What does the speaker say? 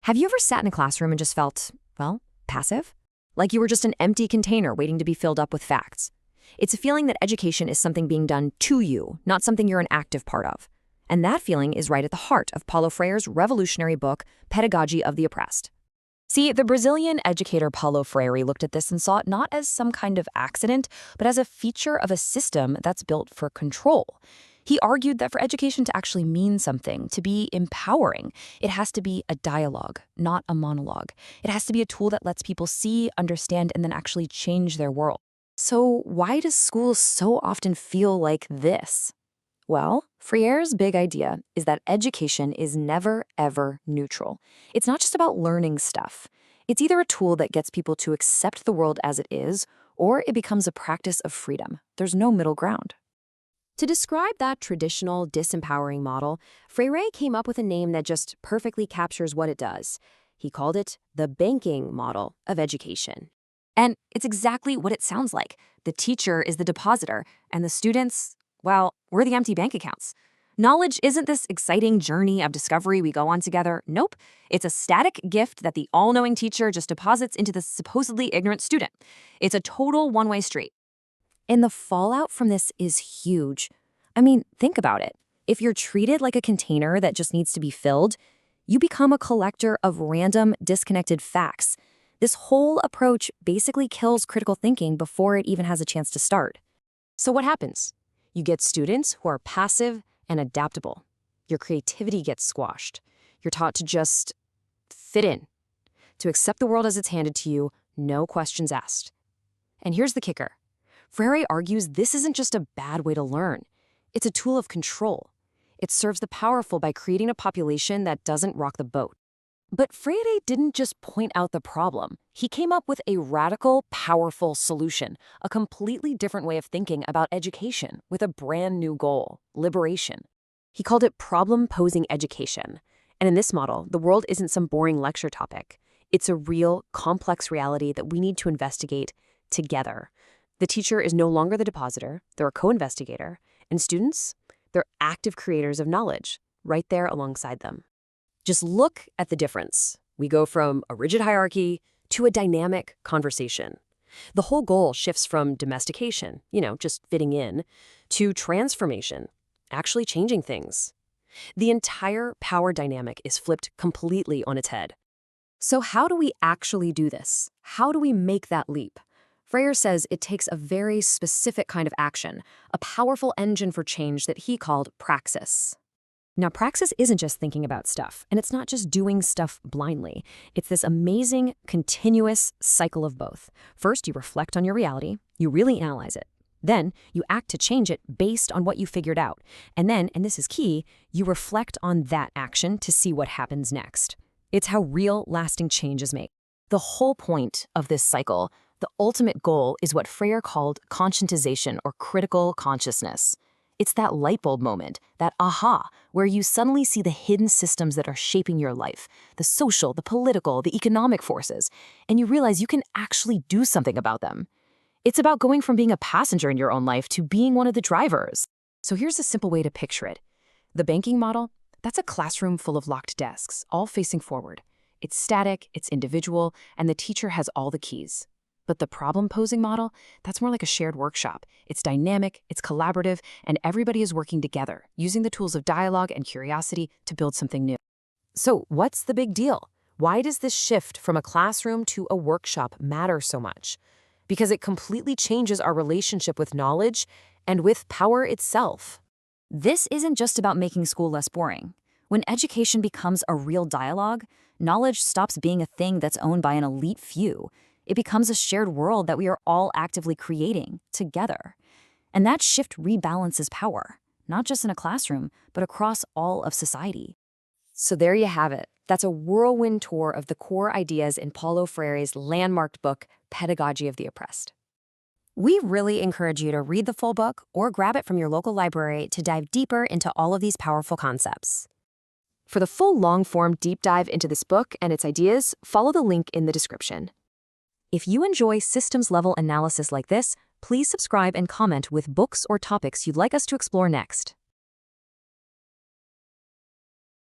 Have you ever sat in a classroom and just felt, well, passive? Like you were just an empty container waiting to be filled up with facts. It's a feeling that education is something being done to you, not something you're an active part of. And that feeling is right at the heart of Paulo Freire's revolutionary book, Pedagogy of the Oppressed. See, the Brazilian educator Paulo Freire looked at this and saw it not as some kind of accident, but as a feature of a system that's built for control. He argued that for education to actually mean something, to be empowering, it has to be a dialogue, not a monologue. It has to be a tool that lets people see, understand, and then actually change their world. So why does school so often feel like this? Well, Freire's big idea is that education is never, ever neutral. It's not just about learning stuff. It's either a tool that gets people to accept the world as it is, or it becomes a practice of freedom. There's no middle ground. To describe that traditional, disempowering model, Freire came up with a name that just perfectly captures what it does. He called it the banking model of education. And it's exactly what it sounds like. The teacher is the depositor, and the students, well, we're the empty bank accounts. Knowledge isn't this exciting journey of discovery we go on together. Nope. It's a static gift that the all-knowing teacher just deposits into the supposedly ignorant student. It's a total one-way street. And the fallout from this is huge. I mean, think about it. If you're treated like a container that just needs to be filled, you become a collector of random, disconnected facts. This whole approach basically kills critical thinking before it even has a chance to start. So what happens? You get students who are passive and adaptable. Your creativity gets squashed. You're taught to just fit in, to accept the world as it's handed to you, no questions asked. And here's the kicker. Freire argues this isn't just a bad way to learn. It's a tool of control. It serves the powerful by creating a population that doesn't rock the boat. But Freire didn't just point out the problem. He came up with a radical, powerful solution, a completely different way of thinking about education with a brand new goal, liberation. He called it problem-posing education. And in this model, the world isn't some boring lecture topic. It's a real, complex reality that we need to investigate together. The teacher is no longer the depositor, they're a co-investigator, and students, they're active creators of knowledge, right there alongside them. Just look at the difference. We go from a rigid hierarchy to a dynamic conversation. The whole goal shifts from domestication, just fitting in, to transformation, actually changing things. The entire power dynamic is flipped completely on its head. So how do we actually do this? How do we make that leap? Freire says it takes a very specific kind of action, a powerful engine for change that he called praxis. Now, praxis isn't just thinking about stuff, and it's not just doing stuff blindly. It's this amazing, continuous cycle of both. First, you reflect on your reality, you really analyze it. Then, you act to change it based on what you figured out. And then, and this is key, you reflect on that action to see what happens next. It's how real, lasting change is made. The whole point of this cycle, the ultimate goal, is what Freire called conscientization or critical consciousness. It's that light bulb moment, that aha, where you suddenly see the hidden systems that are shaping your life, the social, the political, the economic forces, and you realize you can actually do something about them. It's about going from being a passenger in your own life to being one of the drivers. So here's a simple way to picture it. The banking model, that's a classroom full of locked desks, all facing forward. It's static, it's individual, and the teacher has all the keys. But the problem-posing model, that's more like a shared workshop. It's dynamic, it's collaborative, and everybody is working together, using the tools of dialogue and curiosity to build something new. So what's the big deal? Why does this shift from a classroom to a workshop matter so much? Because it completely changes our relationship with knowledge and with power itself. This isn't just about making school less boring. When education becomes a real dialogue, knowledge stops being a thing that's owned by an elite few. It becomes a shared world that we are all actively creating together. And that shift rebalances power, not just in a classroom, but across all of society. So there you have it. That's a whirlwind tour of the core ideas in Paulo Freire's landmarked book, Pedagogy of the Oppressed. We really encourage you to read the full book or grab it from your local library to dive deeper into all of these powerful concepts. For the full long-form deep dive into this book and its ideas, follow the link in the description. If you enjoy systems-level analysis like this, please subscribe and comment with books or topics you'd like us to explore next.